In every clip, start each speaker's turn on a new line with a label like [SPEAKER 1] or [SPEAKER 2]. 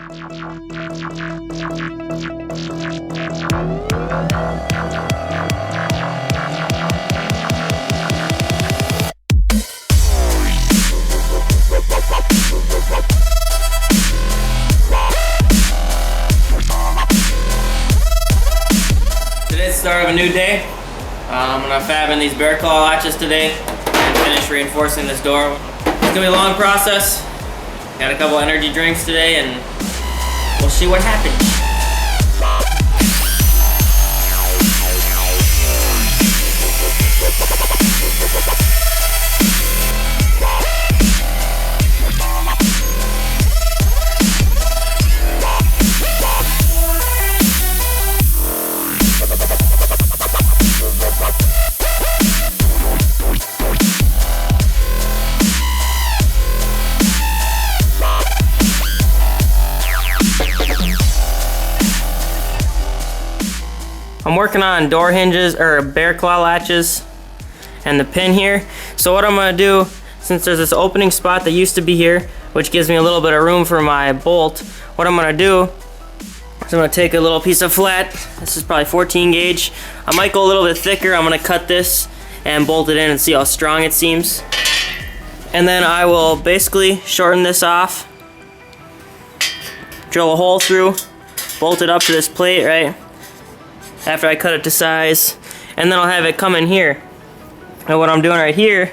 [SPEAKER 1] Today's the start of a new day. I'm gonna fab in these bearclaw latches today and finish reinforcing this door. It's gonna be a long process. Got a couple energy drinks today and we'll see what happens. I'm working on door hinges or bearclaw latches and the pin here. So what I'm going to do, since there's this opening spot that used to be here, which gives me a little bit of room for my bolt, what I'm going to do is I'm going to take a little piece of flat. This is probably 14 gauge. I might go a little bit thicker. I'm going to cut this and bolt it in and see how strong it seems. And then I will basically shorten this off, drill a hole through, bolt it up to this plate, right? After I cut it to size, and then I'll have it come in here. And what I'm doing right here,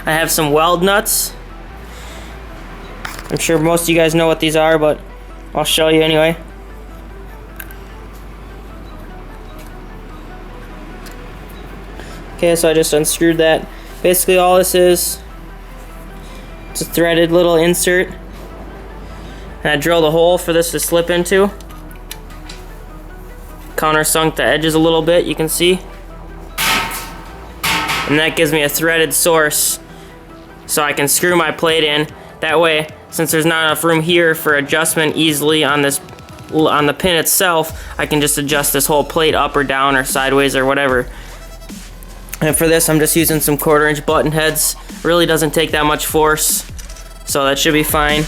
[SPEAKER 1] I have some weld nuts. I'm sure most of you guys know what these are, but I'll show you anyway. Okay, so I just unscrewed that. Basically all this is, it's a threaded little insert, and I drilled a hole for this to slip into. Countersunk the edges a little bit, you can see, and that gives me a threaded source so I can screw my plate in. That way, since there's not enough room here for adjustment easily on the pin itself, I can just adjust this whole plate up or down or sideways or whatever. And for this I'm just using some 1/4 inch button heads. Really doesn't take that much force, so that should be fine.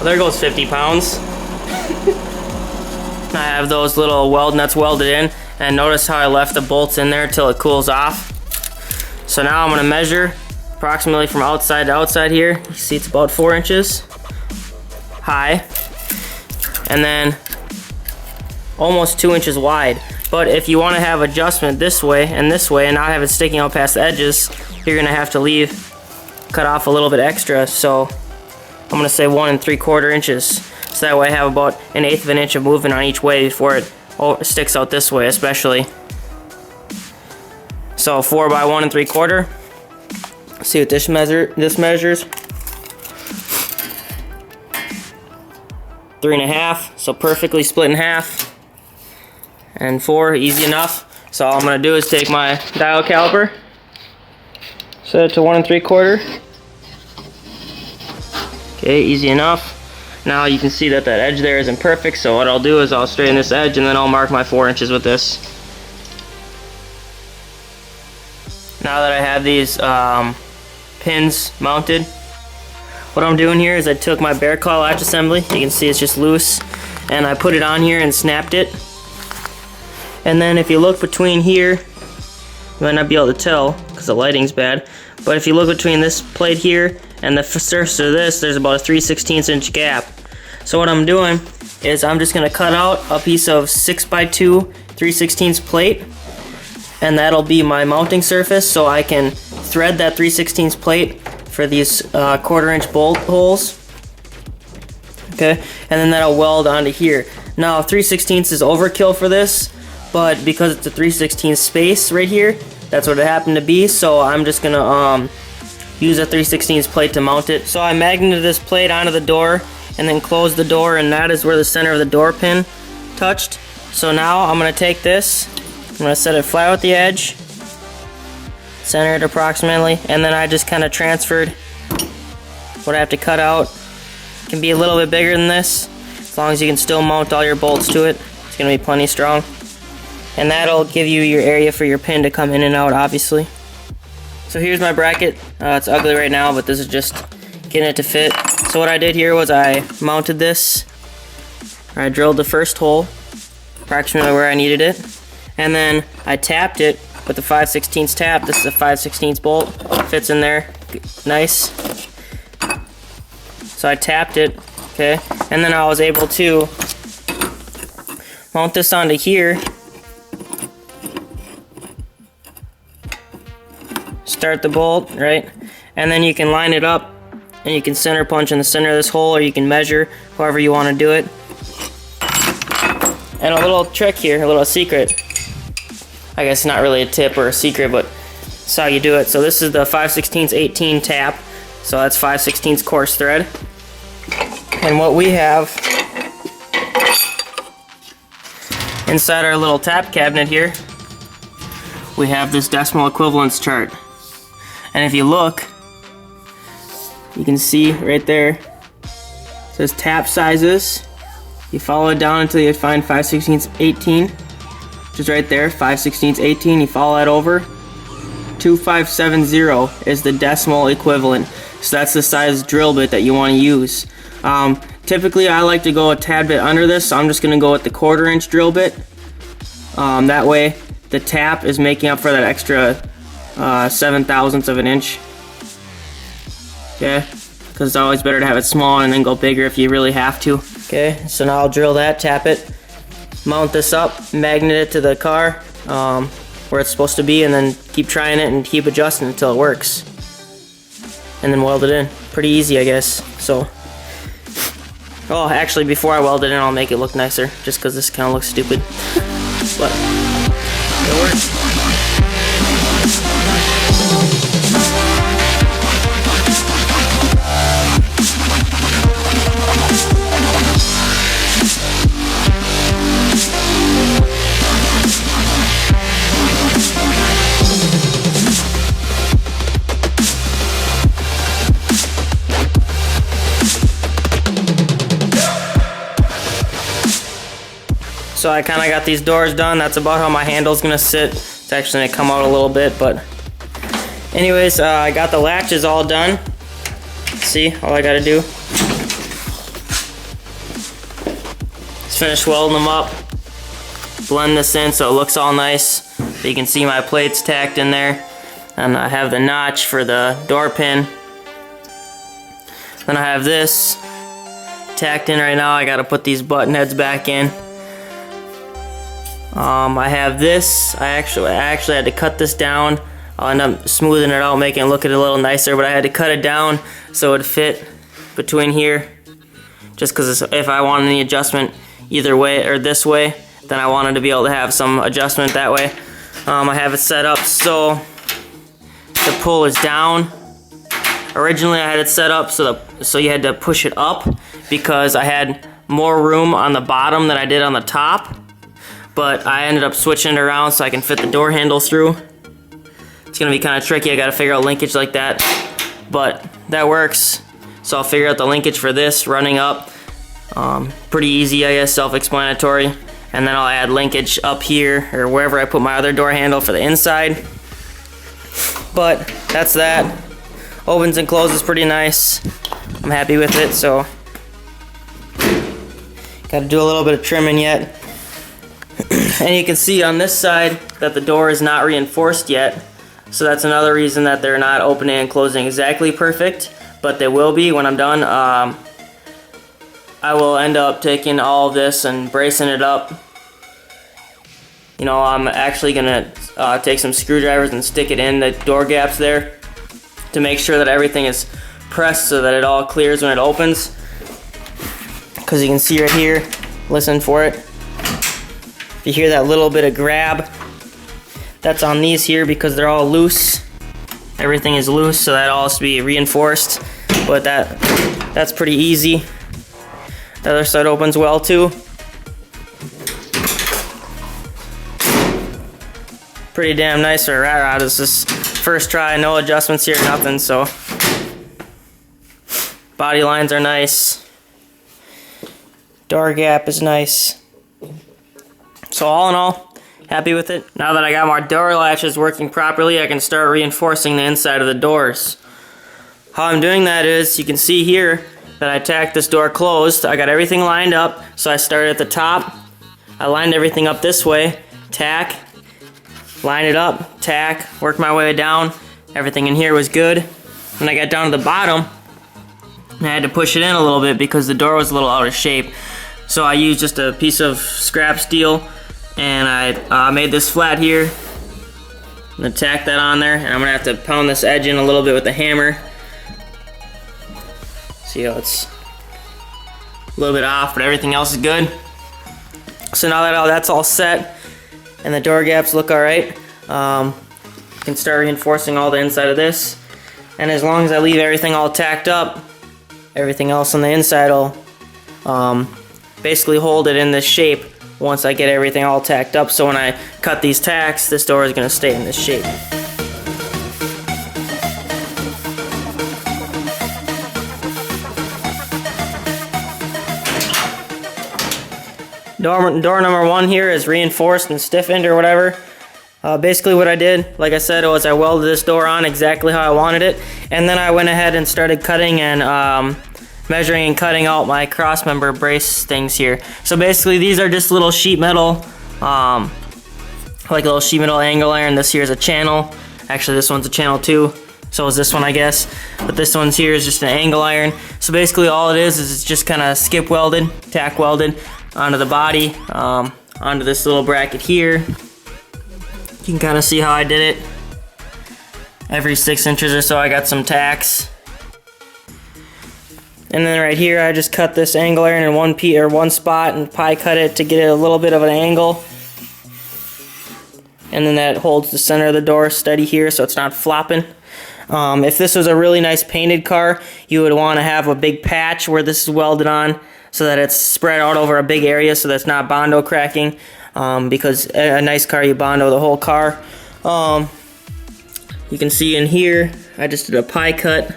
[SPEAKER 1] There goes 50 pounds. I have those little weld nuts welded in, and notice how I left the bolts in there till it cools off. So now I'm gonna measure approximately from outside to outside here. You see it's about 4 inches high, and then almost 2 inches wide. But if you wanna have adjustment this way and not have it sticking out past the edges, you're gonna have to cut off a little bit extra. So I'm gonna say 1 3/4 inches. So that way I have about 1/8 of an inch of movement on each way before it sticks out this way especially. So 4 by 1 3/4. See what this measures. 3 1/2, so perfectly split in half. And 4, easy enough. So all I'm gonna do is take my dial caliper, set it to 1 3/4. Okay, easy enough. Now you can see that edge there isn't perfect, so what I'll do is I'll straighten this edge and then I'll mark my 4 inches with this. Now that I have these pins mounted, what I'm doing here is I took my bearclaw latch assembly, you can see it's just loose, and I put it on here and snapped it. And then if you look between here, you might not be able to tell because the lighting's bad, but if you look between this plate here and the surface of this, there's about a 3/16 inch gap. So what I'm doing is I'm just gonna cut out a piece of 6x2 3/16 plate, and that'll be my mounting surface, so I can thread that 3/16 plate for these 1/4 inch bolt holes. Okay, and then that'll weld onto here. Now 3/16 is overkill for this, but because it's a 3/16 space right here, that's what it happened to be, so I'm just gonna use a 3/16 plate to mount it. So I magneted this plate onto the door and then closed the door, and that is where the center of the door pin touched. So now I'm gonna take this, I'm gonna set it flat with the edge, center it approximately, and then I just kind of transferred what I have to cut out It can be a little bit bigger than this, as long as you can still mount all your bolts to it. It's going to be plenty strong. And that'll give you your area for your pin to come in and out, obviously. So here's my bracket. It's ugly right now, but this is just getting it to fit. So what I did here was I mounted this. I drilled the first hole, approximately where I needed it. And then I tapped it with the 5/16 tap. This is a 5/16 bolt. Fits in there nice. So I tapped it, okay? And then I was able to mount this onto here. Start the bolt, right? And then you can line it up and you can center punch in the center of this hole, or you can measure however you want to do it. And a little trick here, a little secret. I guess not really a tip or a secret, but that's how you do it. So this is the 5/16 18 tap. So that's 5/16 coarse thread. And what we have inside our little tap cabinet here, we have this decimal equivalence chart. And if you look, you can see right there, it says tap sizes. You follow it down until you find 5/16 18, which is right there, 5/16 18. You follow that over. 2570 is the decimal equivalent. So that's the size drill bit that you want to use. Typically, I like to go a tad bit under this, so I'm just going to go with the 1/4 inch drill bit. That way, the tap is making up for that extra 7/1000 of an inch. Okay, because it's always better to have it small and then go bigger if you really have to. Okay, so now I'll drill that, tap it, mount this up, magnet it to the car where it's supposed to be, and then keep trying it and keep adjusting until it works. And then weld it in. Pretty easy, I guess. So, oh, actually, before I weld it in, I'll make it look nicer, just because this kind of looks stupid. But it works. So I kind of got these doors done. That's about how my handle's gonna sit. It's actually gonna come out a little bit, but anyways, I got the latches all done. See, all I gotta do is finish welding them up, blend this in so it looks all nice. So you can see my plates tacked in there, and I have the notch for the door pin. Then I have this tacked in right now. I gotta put these button heads back in. I have this. I actually had to cut this down. I'll end up smoothing it out, making it look a little nicer, but I had to cut it down so it would fit between here. Just because if I want any adjustment either way or this way, then I wanted to be able to have some adjustment that way. I have it set up so the pull is down. Originally I had it set up so you had to push it up because I had more room on the bottom than I did on the top. But I ended up switching it around so I can fit the door handle through. It's gonna be kind of tricky. I gotta figure out linkage like that, but that works. So I'll figure out the linkage for this running up. Pretty easy, I guess, self-explanatory. And then I'll add linkage up here or wherever I put my other door handle for the inside. But that's that. Opens and closes pretty nice. I'm happy with it, so gotta do a little bit of trimming yet. And you can see on this side that the door is not reinforced yet. So that's another reason that they're not opening and closing exactly perfect. But they will be when I'm done. I will end up taking all of this and bracing it up. You know, I'm actually going to take some screwdrivers and stick it in the door gaps there to make sure that everything is pressed so that it all clears when it opens. Because you can see right here, listen for it. If you hear that little bit of grab, that's on these here because they're all loose. Everything is loose, so that all has to be reinforced. But that's pretty easy. The other side opens well too. Pretty damn nice for a rat rod. It's just first try, no adjustments here, nothing. So body lines are nice. Door gap is nice. So all in all, happy with it. Now that I got my door latches working properly, I can start reinforcing the inside of the doors. How I'm doing that is, you can see here that I tacked this door closed. I got everything lined up, so I started at the top. I lined everything up this way, tack, line it up, tack, work my way down. Everything in here was good. When I got down to the bottom, I had to push it in a little bit because the door was a little out of shape. So I used just a piece of scrap steel, and I made this flat here. I'm gonna tack that on there, and I'm gonna have to pound this edge in a little bit with the hammer. See how it's a little bit off, but everything else is good. So now that that's all set, and the door gaps look all right, you can start reinforcing all the inside of this. And as long as I leave everything all tacked up, everything else on the inside will basically hold it in this shape once I get everything all tacked up. So when I cut these tacks, this door is going to stay in this shape. Door number 1 here is reinforced and stiffened or whatever. Basically what I did, like I said, was I welded this door on exactly how I wanted it, and then I went ahead and started cutting and measuring and cutting out my cross member brace things here. So basically these are just little sheet metal, like a little sheet metal angle iron. This here is a channel. Actually this one's a channel too, so is this one I guess. But this one's here is just an angle iron. So basically all it is it's just kind of skip welded, tack welded onto the body, onto this little bracket here. You can kind of see how I did it. Every 6 inches or so I got some tacks. And then right here I just cut this angle iron in one spot and pie cut it to get it a little bit of an angle. And then that holds the center of the door steady here so it's not flopping. If this was a really nice painted car, you would want to have a big patch where this is welded on so that it's spread out over a big area so that's not Bondo cracking. Because a nice car, you Bondo the whole car. You can see in here, I just did a pie cut,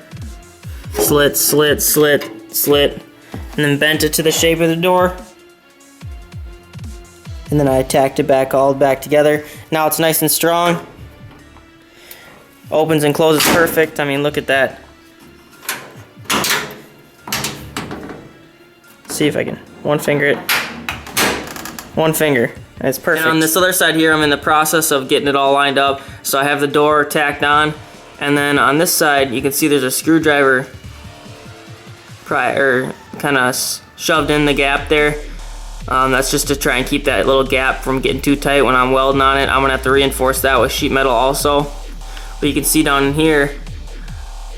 [SPEAKER 1] slit, slit, slit, slit, and then bent it to the shape of the door. And then I tacked it all back together. Now it's nice and strong. Opens and closes perfect. I mean, look at that. See if I can one finger it. One finger. That's perfect. And on this other side here, I'm in the process of getting it all lined up. So I have the door tacked on, and then on this side, you can see there's a screwdriver kind of shoved in the gap there. That's just to try and keep that little gap from getting too tight when I'm welding on it. I'm gonna have to reinforce that with sheet metal also. But you can see down here,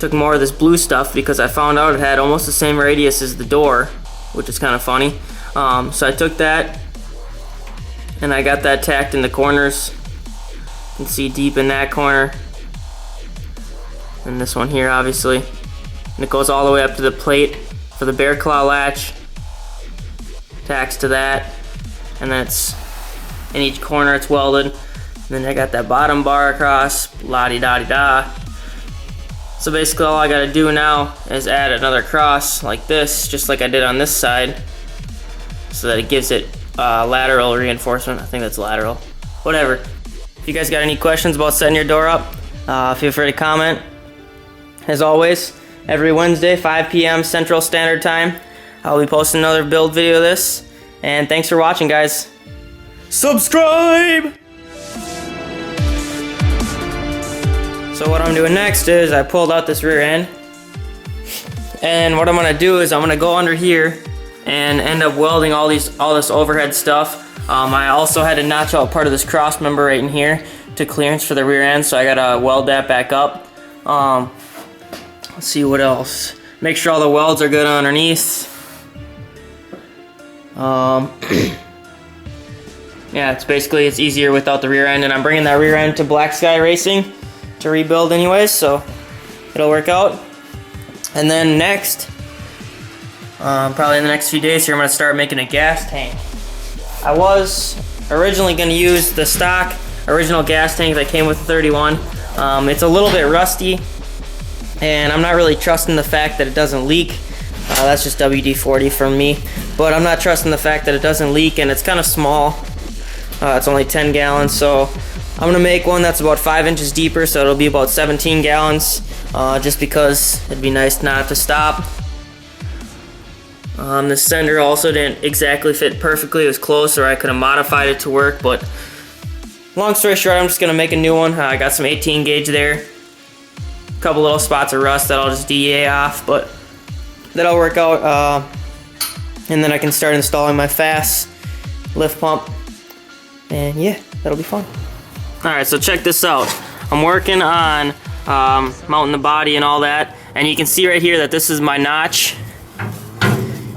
[SPEAKER 1] took more of this blue stuff because I found out it had almost the same radius as the door, which is kind of funny. So I took that, and I got that tacked in the corners. You can see deep in that corner. And this one here, obviously. And it goes all the way up to the plate for the bearclaw latch. Tacks to that. And then it's in each corner it's welded. And then I got that bottom bar across, la-di-da-di-da. So basically all I gotta do now is add another cross like this, just like I did on this side, so that it gives it lateral reinforcement. I think that's lateral. Whatever. If you guys got any questions about setting your door up, feel free to comment. As always, every Wednesday, 5 p.m. Central Standard Time, I'll be posting another build video of this. And thanks for watching, guys. Subscribe! So what I'm doing next is I pulled out this rear end. And what I'm gonna do is I'm gonna go under here and end up welding all this overhead stuff. I also had to notch out part of this cross member right in here to clearance for the rear end, so I gotta weld that back up. Let's see what else. Make sure all the welds are good underneath. Yeah, it's easier without the rear end, and I'm bringing that rear end to Black Sky Racing to rebuild anyways, so it'll work out. And then next, probably in the next few days here, I'm gonna start making a gas tank. I was originally gonna use the stock original gas tank that came with the 31. It's a little bit rusty, and I'm not really trusting the fact that it doesn't leak. That's just WD-40 from me. But I'm not trusting the fact that it doesn't leak, and it's kind of small. It's only 10 gallons, so I'm gonna make one that's about 5 inches deeper, so it'll be about 17 gallons, just because it'd be nice not to stop. The sender also didn't exactly fit perfectly. It was close, or I could have modified it to work, but long story short, I'm just gonna make a new one. I got some 18 gauge there. A couple little spots of rust that I'll just DEA off, but that'll work out. And then I can start installing my fast lift pump. And yeah, that'll be fun. Alright, so check this out. I'm working on mounting the body and all that. And you can see right here that this is my notch.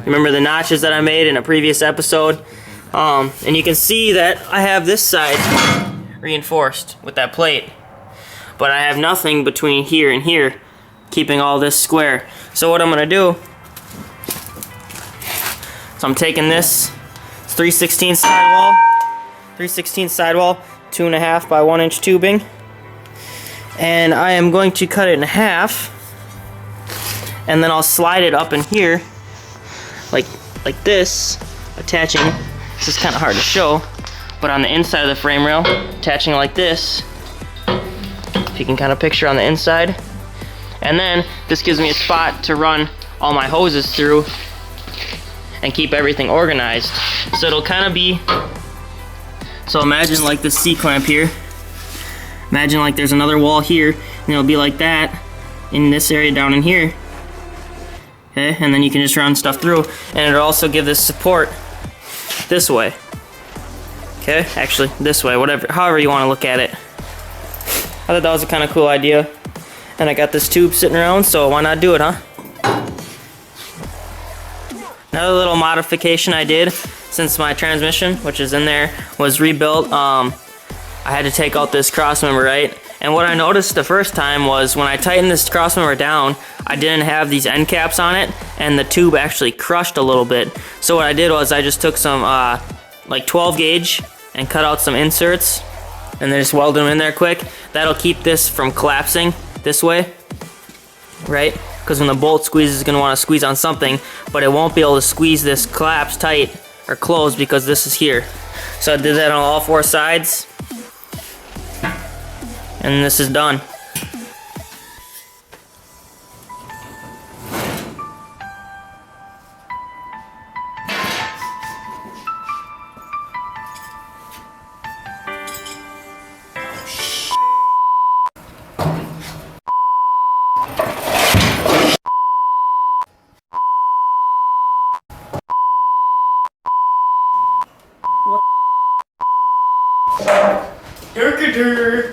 [SPEAKER 1] Remember the notches that I made in a previous episode? And you can see that I have this side reinforced with that plate. But I have nothing between here and here, keeping all this square. So what I'm gonna do, so I'm taking this, it's 3/16 sidewall, 3/16 sidewall, 2.5 by 1 inch tubing, and I am going to cut it in half, and then I'll slide it up in here, like this, attaching. This is kind of hard to show, but on the inside of the frame rail, attaching like this. If you can kind of picture on the inside. And then this gives me a spot to run all my hoses through and keep everything organized. So it'll kind of be, so imagine like this C-clamp here. Imagine like there's another wall here, and it'll be like that in this area down in here. Okay, and then you can just run stuff through, and it'll also give this support this way. Okay, actually this way, whatever, however you want to look at it. I thought that was a kind of cool idea, and I got this tube sitting around, so why not do it, huh? Another little modification I did since my transmission, which is in there, was rebuilt. I had to take out this cross member, right? And what I noticed the first time was when I tightened this cross member down, I didn't have these end caps on it, and the tube actually crushed a little bit. So what I did was I just took some like 12 gauge and cut out some inserts, and then just welded them in there quick. That'll keep this from collapsing this way, right? Because when the bolt squeezes, it's gonna wanna squeeze on something, but it won't be able to squeeze this collapse tight or close because this is here. So I did that on all 4 sides, and this is done. Durkadur.